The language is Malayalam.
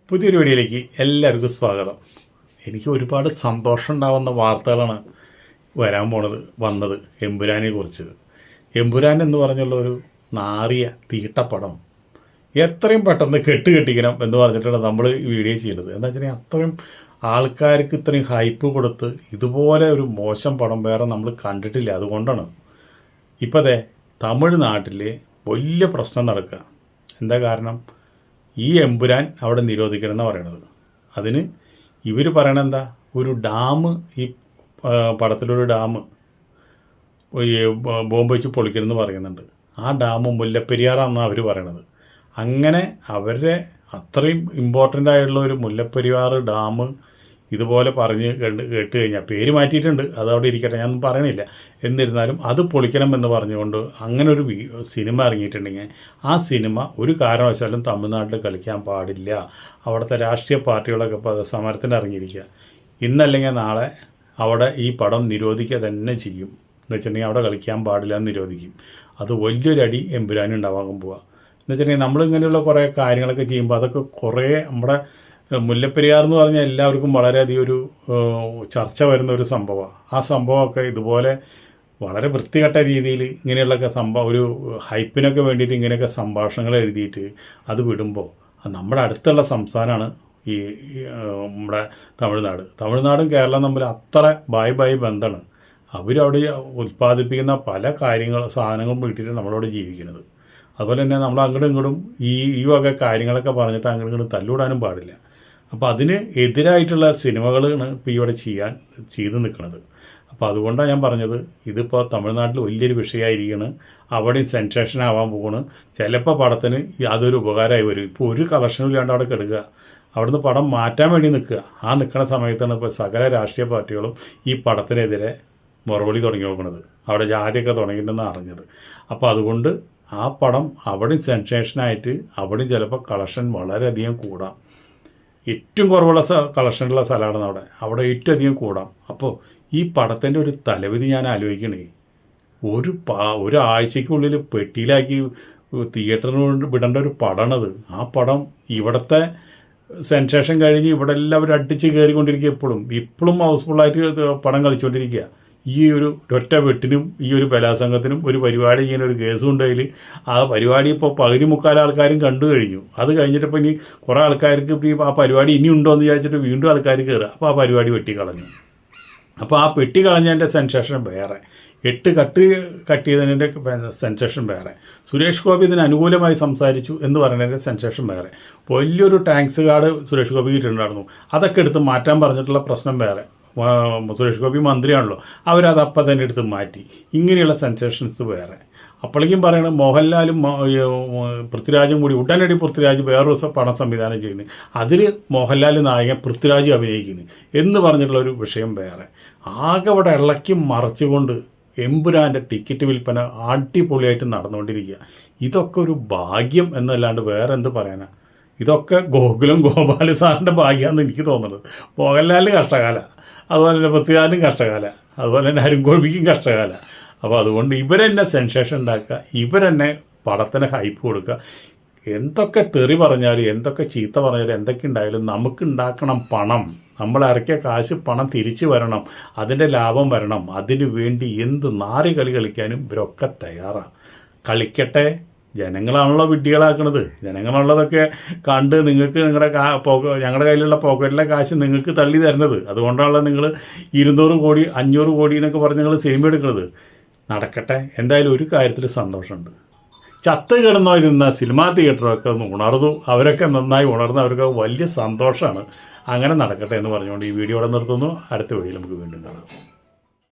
പുതിയൊരു വീഡിയോയിലേക്ക് എല്ലാവർക്കും സ്വാഗതം. എനിക്ക് ഒരുപാട് സന്തോഷം ഉണ്ടാകുന്ന വാർത്തകളാണ് വന്നത് എമ്പുരാനെ കുറിച്ച്. എമ്പുരാൻ എന്ന് പറഞ്ഞുള്ള ഒരു നാറിയ തീട്ടപ്പടം എത്രയും പെട്ടെന്ന് കെട്ടിക്കണം എന്ന് പറഞ്ഞിട്ടാണ് നമ്മൾ ഈ വീഡിയോ ചെയ്യുന്നത്. എന്താ വെച്ചിട്ടുണ്ടെങ്കിൽ അത്രയും ആൾക്കാർക്ക് ഇത്രയും ഹൈപ്പ് കൊടുത്ത് ഇതുപോലെ ഒരു മോശം പടം വേറെ നമ്മൾ കണ്ടിട്ടില്ല. അതുകൊണ്ടാണ് ഇപ്പോൾ അതെ തമിഴ്നാട്ടിൽ വലിയ പ്രശ്നം നടക്കുക. എന്താ കാരണം? ഈ എമ്പുരാൻ അവിടെ നിരോധിക്കണം എന്നാണ് പറയണത്. അതിന് ഇവർ പറയണത് എന്താ, ഒരു ഡാം, ഈ പടത്തിലൊരു ഡാം ബോംബ് വെച്ച് പൊളിക്കണമെന്ന് പറയുന്നുണ്ട്. ആ ഡാം മുല്ലപ്പെരിയാറാണെന്നാണ് അവർ പറയണത്. അങ്ങനെ അവരുടെ അത്രയും ഇമ്പോർട്ടൻ്റ് ആയിട്ടുള്ള ഒരു മുല്ലപ്പെരിയാർ ഡാം ഇതുപോലെ പറഞ്ഞ് കേട്ട് കഴിഞ്ഞാൽ, പേര് മാറ്റിയിട്ടുണ്ട്, അതവിടെ ഇരിക്കട്ടെ, ഞാനൊന്നും പറയണില്ല. എന്നിരുന്നാലും അത് പൊളിക്കണം എന്ന് പറഞ്ഞുകൊണ്ട് അങ്ങനെ ഒരു സിനിമ ഇറങ്ങിയിട്ടുണ്ടെങ്കിൽ ആ സിനിമ ഒരു കാരണവശാലും തമിഴ്നാട്ടിൽ കളിക്കാൻ പാടില്ല. അവിടുത്തെ രാഷ്ട്രീയ പാർട്ടികളൊക്കെ ഇപ്പോൾ സമരത്തിന് ഇറങ്ങിയിരിക്കുക. ഇന്നല്ലെങ്കിൽ നാളെ അവിടെ ഈ പടം നിരോധിക്കുക തന്നെ ചെയ്യും. എന്ന് വെച്ചിട്ടുണ്ടെങ്കിൽ അവിടെ കളിക്കാൻ പാടില്ല എന്ന് നിരോധിക്കും. അത് വലിയൊരു അടി എമ്പുരാനും ഉണ്ടാവാൻ പോവുക. എന്ന് വെച്ചിട്ടുണ്ടെങ്കിൽ നമ്മളിങ്ങനെയുള്ള കുറേ കാര്യങ്ങളൊക്കെ ചെയ്യുമ്പോൾ അതൊക്കെ കുറേ നമ്മുടെ മുല്ലപ്പെരിയാർ എന്ന് പറഞ്ഞാൽ എല്ലാവർക്കും വളരെയധികം ഒരു ചർച്ച വരുന്ന ഒരു സംഭവമാണ്. ആ സംഭവമൊക്കെ ഇതുപോലെ വളരെ വൃത്തികെട്ട രീതിയിൽ ഇങ്ങനെയുള്ളൊക്കെ ഒരു ഹൈപ്പിനൊക്കെ വേണ്ടിയിട്ട് ഇങ്ങനെയൊക്കെ സംഭാഷണങ്ങൾ എഴുതിയിട്ട് അത് വിടുമ്പോൾ നമ്മുടെ അടുത്തുള്ള സംസ്ഥാനമാണ് ഈ നമ്മുടെ തമിഴ്നാടും കേരളം തമ്മിൽ അത്ര ബായ് ബന്ധമാണ്. അവരവിടെ ഉൽപ്പാദിപ്പിക്കുന്ന പല സാധനങ്ങളും വീട്ടിട്ട് നമ്മളവിടെ ജീവിക്കുന്നത്. അതുപോലെ തന്നെ നമ്മൾ അങ്ങോട്ടും ഇങ്ങോട്ടും ഈ വക കാര്യങ്ങളൊക്കെ പറഞ്ഞിട്ട് അങ്ങോട്ടും ഇങ്ങോട്ടും തല്ലുവിടാനും പാടില്ല. അപ്പോൾ അതിന് എതിരായിട്ടുള്ള സിനിമകളാണ് ഇപ്പോൾ ഇവിടെ ചെയ്ത് നിൽക്കുന്നത്. അപ്പോൾ അതുകൊണ്ടാണ് ഞാൻ പറഞ്ഞത്, ഇതിപ്പോൾ തമിഴ്നാട്ടിൽ വലിയൊരു വിഷയമായിരിക്കുകയാണ്. അവിടെയും സെൻസേഷൻ ആവാൻ പോകുന്നു. ചിലപ്പോൾ പടത്തിന് യാതൊരു ഉപകാരമായി വരും. ഇപ്പോൾ ഒരു കളക്ഷനും ഇല്ലാണ്ട് അവിടെ കിടക്കുക. അവിടുന്ന് പടം മാറ്റാൻ വേണ്ടി നിൽക്കുന്ന സമയത്താണ് ഇപ്പോൾ സകല രാഷ്ട്രീയ പാർട്ടികളും ഈ പടത്തിനെതിരെ മറുപടി തുടങ്ങി നോക്കുന്നത്. അവിടെ ജാതിയൊക്കെ തുടങ്ങിയിട്ടുണ്ടെന്ന് അറിഞ്ഞത്. അപ്പോൾ അതുകൊണ്ട് ആ പടം അവിടെയും സെൻസേഷനായിട്ട് അവിടെയും ചിലപ്പോൾ കളക്ഷൻ വളരെയധികം കൂടാം. ഏറ്റവും കുറവുള്ള കളക്ഷനുള്ള സ്ഥലമാണ് അവിടെ ഏറ്റവും അധികം കൂടാം. അപ്പോൾ ഈ പടത്തിൻ്റെ ഒരു തലവിധി ഞാൻ ആലോചിക്കണേ, ഒരാഴ്ചയ്ക്കുള്ളിൽ പെട്ടിയിലാക്കി തിയേറ്ററിന് വിടേണ്ട ഒരു പടമാണത്. ആ പടം ഇവിടുത്തെ സെൻസേഷൻ കഴിഞ്ഞ് ഇവിടെ എല്ലാവരും അടിച്ച് കയറിക്കൊണ്ടിരിക്കുക. ഇപ്പോഴും ഹൗസ്ഫുള്ളായിട്ട് പടം കളിച്ചുകൊണ്ടിരിക്കുക. ഈ ഒരു ഒറ്റ വെട്ടിനും ഈ ഒരു ബലാസംഗത്തിനും ഒരു പരിപാടി ഇങ്ങനെ ഒരു കേസും ഉണ്ടായിൽ ആ പരിപാടി ഇപ്പോൾ പകുതി മുക്കാൽ ആൾക്കാരും കണ്ടു കഴിഞ്ഞു. അത് കഴിഞ്ഞിട്ടിപ്പോൾ ഇനി കുറേ ആൾക്കാർക്ക് ആ പരിപാടി ഇനി ഉണ്ടോ എന്ന് വിചാരിച്ചിട്ട് വീണ്ടും ആൾക്കാർ കയറുക. അപ്പോൾ ആ പരിപാടി വെട്ടിക്കളഞ്ഞു. അപ്പോൾ ആ പെട്ടി കളഞ്ഞതിൻ്റെ സെൻസേഷൻ വേറെ, 8 കട്ട് ചെയ്തതിൻ്റെ സെൻസേഷൻ വേറെ, സുരേഷ് ഗോപി ഇതിന് അനുകൂലമായി സംസാരിച്ചു എന്ന് പറയുന്നതിൻ്റെ സെൻസേഷൻ വേറെ, വലിയൊരു ടാങ്ക്സ് കാർഡ് സുരേഷ് ഗോപി കിട്ടുന്നുണ്ടായിരുന്നു, അതൊക്കെ എടുത്ത് മാറ്റാൻ പറഞ്ഞിട്ടുള്ള പ്രശ്നം വേറെ. സുരേഷ് ഗോപി മന്ത്രിയാണല്ലോ, അവരത് അപ്പം തന്നെ എടുത്ത് മാറ്റി. ഇങ്ങനെയുള്ള സെൻസേഷൻസ് വേറെ. അപ്പോഴേക്കും പറയണത് മോഹൻലാലും പൃഥ്വിരാജും കൂടി ഉടനടി പൃഥ്വിരാജ് വേറൊരു പടം സംവിധാനം ചെയ്യുന്നത്, അതിൽ മോഹൻലാൽ നായകൻ പൃഥ്വിരാജ് അഭിനയിക്കുന്നു എന്ന് പറഞ്ഞിട്ടുള്ളൊരു വിഷയം വേറെ. ആകെ അവിടെ ഇളക്കി മറച്ചുകൊണ്ട് എമ്പുരാൻ്റെ ടിക്കറ്റ് വിൽപ്പന അടിപൊളിയായിട്ട് നടന്നുകൊണ്ടിരിക്കുക. ഇതൊക്കെ ഒരു ഭാഗ്യം എന്നല്ലാണ്ട് വേറെ എന്ത് പറയാനാണ്? ഇതൊക്കെ ഗോപാല സാറിൻ്റെ ഭാഗ്യമാണെന്ന് എനിക്ക് തോന്നുന്നത്. മോഹൻലാലിന് കഷ്ടകാല, അതുപോലെ തന്നെ പൃഥ്വിരാജിനും കഷ്ടകാല, അതുപോലെ തന്നെ അരുൺഗോപിക്കും കഷ്ടകാല. അപ്പോൾ അതുകൊണ്ട് ഇവരെന്നെ സെൻസേഷൻ ഉണ്ടാക്കുക, ഇവരെന്നെ പടത്തിന് ഹൈപ്പ് കൊടുക്കുക. എന്തൊക്കെ തെറി പറഞ്ഞാലും എന്തൊക്കെ ചീത്ത പറഞ്ഞാലും എന്തൊക്കെ ഉണ്ടായാലും നമുക്ക് ഉണ്ടാക്കണം പണം. നമ്മൾ ഇറക്കിയ കാശ് പണം തിരിച്ചു വരണം, അതിൻ്റെ ലാഭം വരണം. അതിനു വേണ്ടി എന്ത് നാറി കളിക്കാനും ഇവരൊക്കെ തയ്യാറാണ്. കളിക്കട്ടെ. ജനങ്ങളാണല്ലോ വിഡ്ഢികളാക്കണത്. ജനങ്ങളുള്ളതൊക്കെ കണ്ട് നിങ്ങൾക്ക് ഞങ്ങളുടെ കയ്യിലുള്ള പോക്കറ്റിലെ കാശ് നിങ്ങൾക്ക് തള്ളി തരുന്നത്. അതുകൊണ്ടാണല്ലോ നിങ്ങൾ 200 കോടി 500 കോടി എന്നൊക്കെ പറഞ്ഞ് നിങ്ങൾ സിനിമ എടുക്കുന്നത്. നടക്കട്ടെ. എന്തായാലും ഒരു കാര്യത്തിൽ സന്തോഷമുണ്ട്. ചത്ത് കിടന്നിരുന്ന സിനിമാ തിയേറ്ററൊക്കെ ഒന്ന് ഉണർന്നു. അവരൊക്കെ നന്നായി ഉണർന്ന് അവർക്ക് വലിയ സന്തോഷമാണ്. അങ്ങനെ നടക്കട്ടെ എന്ന് പറഞ്ഞുകൊണ്ട് ഈ വീഡിയോ ഇവിടെ നിർത്തുന്നു. അടുത്ത വീഡിയോയിൽ നമുക്ക് വീണ്ടും കാണാം.